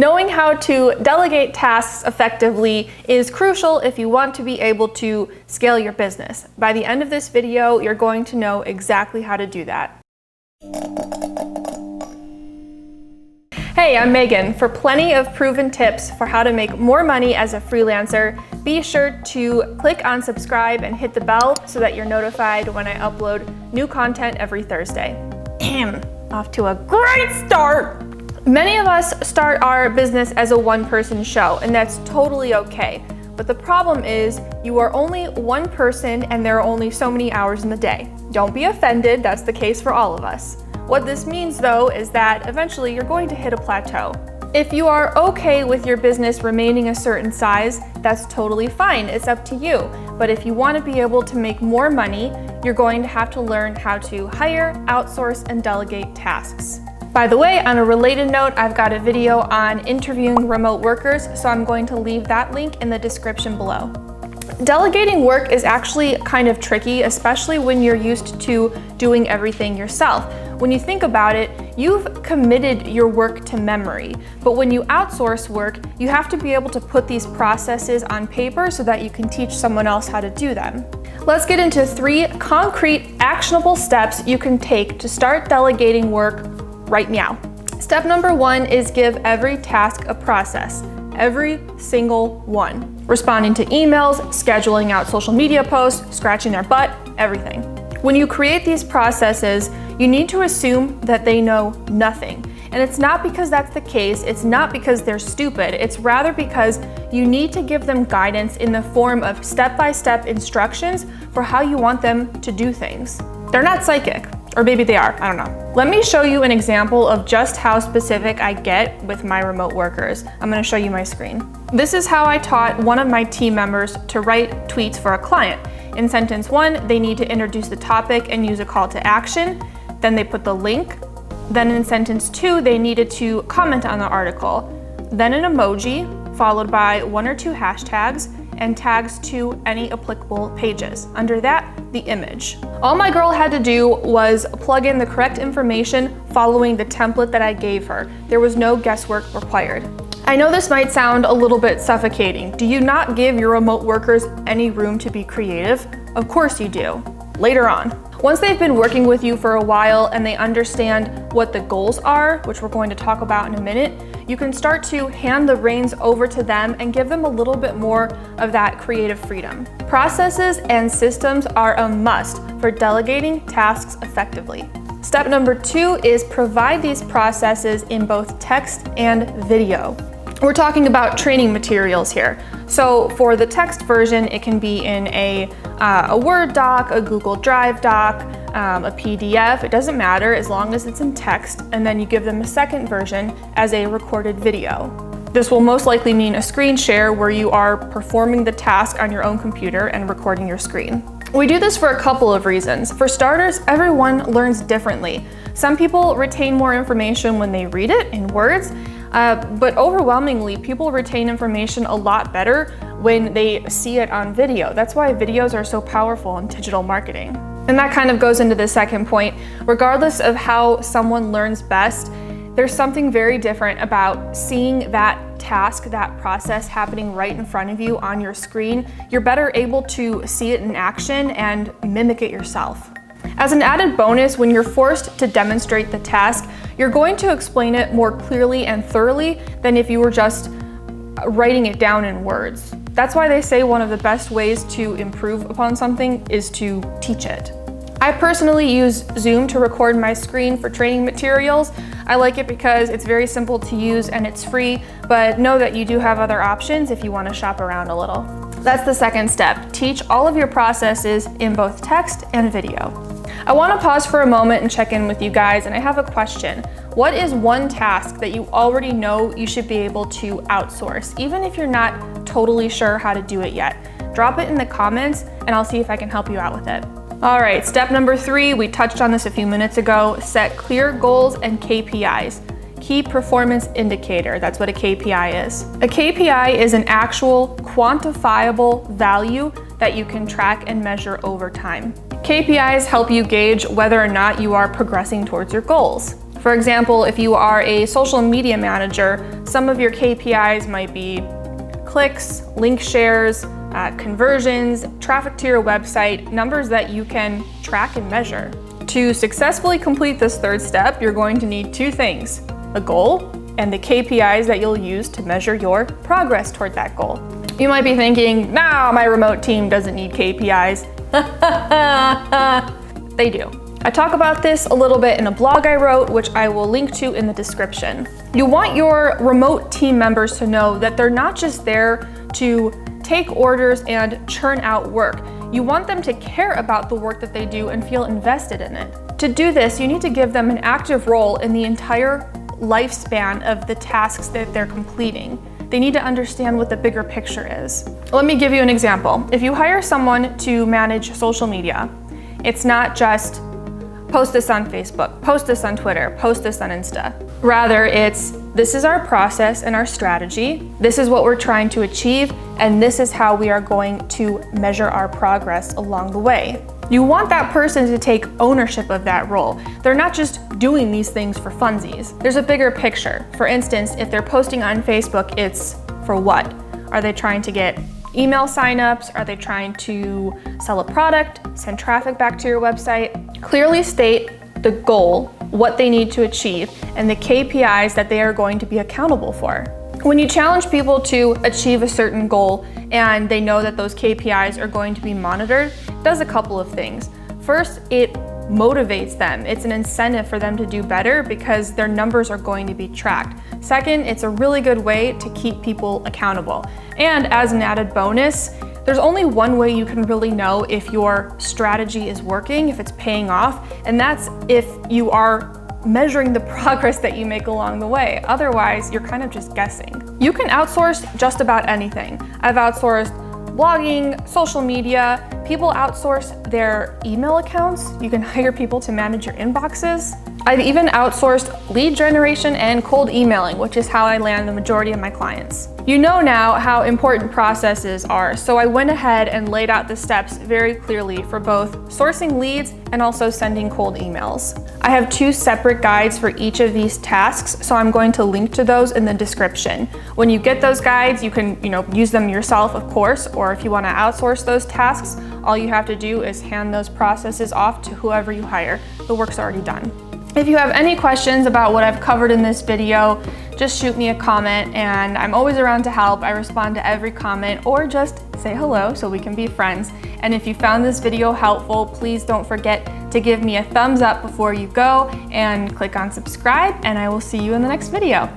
Knowing how to delegate tasks effectively is crucial if you want to be able to scale your business. By the end of this video, you're going to know exactly how to do that. Hey, I'm Megan. For plenty of proven tips for how to make more money as a freelancer, be sure to click on subscribe and hit the bell so that you're notified when I upload new content every Thursday. Off to a great start! Many of us start our business as a one-person show, and that's totally okay. But the problem is you are only one person and there are only so many hours in the day. Don't be offended, that's the case for all of us. What this means though is that eventually you're going to hit a plateau. If you are okay with your business remaining a certain size, that's totally fine, it's up to you. But if you want to be able to make more money, you're going to have to learn how to hire, outsource, and delegate tasks. By the way, on a related note, I've got a video on interviewing remote workers, so I'm going to leave that link in the description below. Delegating work is actually kind of tricky, especially when you're used to doing everything yourself. When you think about it, you've committed your work to memory, but when you outsource work, you have to be able to put these processes on paper so that you can teach someone else how to do them. Let's get into 3 concrete, actionable steps you can take to start delegating work right now. Step number 1 is give every task a process. Every single one. Responding to emails, scheduling out social media posts, scratching their butt, everything. When you create these processes, you need to assume that they know nothing. And it's not because that's the case, it's not because they're stupid, it's rather because you need to give them guidance in the form of step-by-step instructions for how you want them to do things. They're not psychic. Or maybe they are, I don't know. Let me show you an example of just how specific I get with my remote workers. I'm gonna show you my screen. This is how I taught one of my team members to write tweets for a client. In sentence 1, they need to introduce the topic and use a call to action. Then they put the link. Then in sentence 2, they needed to comment on the article. Then an emoji, followed by 1 or 2 hashtags, and tags to any applicable pages. Under that, the image. All my girl had to do was plug in the correct information following the template that I gave her. There was no guesswork required. I know this might sound a little bit suffocating. Do you not give your remote workers any room to be creative? Of course you do. Later on. Once they've been working with you for a while and they understand what the goals are, which we're going to talk about in a minute, you can start to hand the reins over to them and give them a little bit more of that creative freedom. Processes and systems are a must for delegating tasks effectively. Step number 2 is provide these processes in both text and video. We're talking about training materials here. So for the text version, it can be in a Word doc, a Google Drive doc, a PDF, it doesn't matter as long as it's in text, and then you give them a second version as a recorded video. This will most likely mean a screen share where you are performing the task on your own computer and recording your screen. We do this for a couple of reasons. For starters, everyone learns differently. Some people retain more information when they read it in words, but overwhelmingly, people retain information a lot better when they see it on video. That's why videos are so powerful in digital marketing. And that kind of goes into the second point. Regardless of how someone learns best, there's something very different about seeing that task, that process happening right in front of you on your screen. You're better able to see it in action and mimic it yourself. As an added bonus, when you're forced to demonstrate the task, you're going to explain it more clearly and thoroughly than if you were just writing it down in words. That's why they say one of the best ways to improve upon something is to teach it. I personally use Zoom to record my screen for training materials. I like it because it's very simple to use and it's free, but know that you do have other options if you want to shop around a little. That's the second step. Teach all of your processes in both text and video. I want to pause for a moment and check in with you guys, and I have a question. What is one task that you already know you should be able to outsource, even if you're not totally sure how to do it yet? Drop it in the comments and I'll see if I can help you out with it. All right, step number 3, we touched on this a few minutes ago, set clear goals and KPIs. Key performance indicator, that's what a KPI is. A KPI is an actual quantifiable value that you can track and measure over time. KPIs help you gauge whether or not you are progressing towards your goals. For example, if you are a social media manager, some of your KPIs might be clicks, link shares, conversions, traffic to your website, numbers that you can track and measure. To successfully complete this third step, you're going to need two things: a goal and the KPIs that you'll use to measure your progress toward that goal. You might be thinking, nah, my remote team doesn't need KPIs. They do. I talk about this a little bit in a blog I wrote, which I will link to in the description. You want your remote team members to know that they're not just there to take orders and churn out work. You want them to care about the work that they do and feel invested in it. To do this, you need to give them an active role in the entire lifespan of the tasks that they're completing. They need to understand what the bigger picture is. Let me give you an example. If you hire someone to manage social media, it's not just post this on Facebook, post this on Twitter, post this on Insta. Rather, it's this is our process and our strategy, this is what we're trying to achieve, and this is how we are going to measure our progress along the way. You want that person to take ownership of that role. They're not just doing these things for funsies. There's a bigger picture. For instance, if they're posting on Facebook, it's for what? Are they trying to get email signups? Are they trying to sell a product, send traffic back to your website? Clearly state the goal, what they need to achieve, and the KPIs that they are going to be accountable for. When you challenge people to achieve a certain goal and they know that those KPIs are going to be monitored, it does a couple of things. First, it motivates them. It's an incentive for them to do better because their numbers are going to be tracked. Second, it's a really good way to keep people accountable. And as an added bonus, there's only one way you can really know if your strategy is working, if it's paying off, and that's if you are measuring the progress that you make along the way. Otherwise, you're kind of just guessing. You can outsource just about anything. I've outsourced blogging, social media. People outsource their email accounts. You can hire people to manage your inboxes. I've even outsourced lead generation and cold emailing, which is how I land the majority of my clients. You know now how important processes are, so I went ahead and laid out the steps very clearly for both sourcing leads and also sending cold emails. I have two separate guides for each of these tasks, so I'm going to link to those in the description. When you get those guides, you can use them yourself, of course, or if you want to outsource those tasks, all you have to do is hand those processes off to whoever you hire. The work's already done. If you have any questions about what I've covered in this video, just shoot me a comment and I'm always around to help. I respond to every comment, or just say hello so we can be friends. And if you found this video helpful, please don't forget to give me a thumbs up before you go and click on subscribe, and I will see you in the next video.